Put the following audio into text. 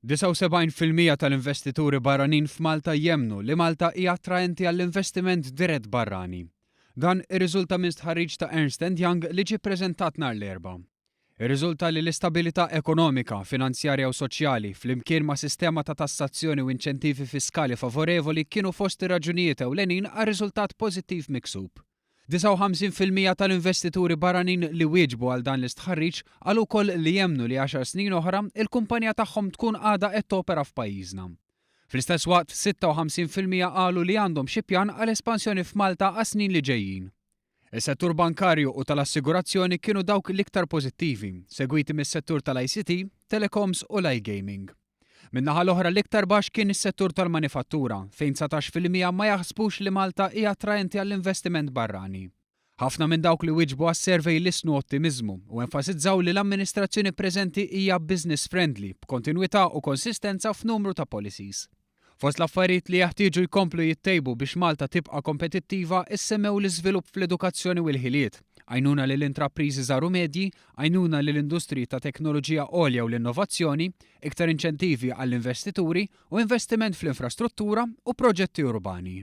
79% tal-investituri barranin f'Malta jemmnu li Malta hija attraenti għall-investiment dirett barrani. Dan irriżulta minn stħarriġ ta' Ernst & Young li ġie ppreżentat nhar l-Erbgħa. Irriżulta li l-istabilità ekonomika, finanzjarja u soċjali flimkien ma' sistema ta' tassazzjoni u inċentivi fiskali favorevoli kienu fost ir-raġunijiet ewlenin għal riżultat pożittiv miksub. 59% tal-investituri barranin li wieġbu għal dan l-istħarriġ qalu wkoll li jemmnu li 10 snin oħra il-kumpanija tagħhom tkun għadha qed topera f'pajjiżna. Fl-istess waqt 56% qalu li għandhom xi pjan għal espansjoni f'Malta għas snin li ġejjin. Is-settur bankarju u tal-assigurazzjoni kienu dawk l-iktar pożittivi, segwiti mis-settur tal-ICT, telecoms u l-iGaming. Min-naħa l-oħra l-iktar baxx kien is-settur tal-manifattura, fejn 19% ma jaħsbux li Malta hija attraenti għall-investiment barrani. Ħafna minn dawk li wieġbu għas-servej lisnu ottimizmu u enfasizzaw li l-amministrazzjoni preżenti hija business friendly b'kontinwità u konsistenza f'numru ta' policies. Fost l-affarijiet li jaħtieġu jkomplu jittejbu biex Malta tibqa' kompetittiva issemmew l-iżvilupp fl-edukazzjoni u l-ħiliet, għajnuna lill-intrapriżi żgħar u medji, għajnuna lill-industriji ta' teknoloġija għolja u l-innovazzjoni, iktar inċentivi għall-investituri u investiment fl-infrastruttura u proġetti urbani.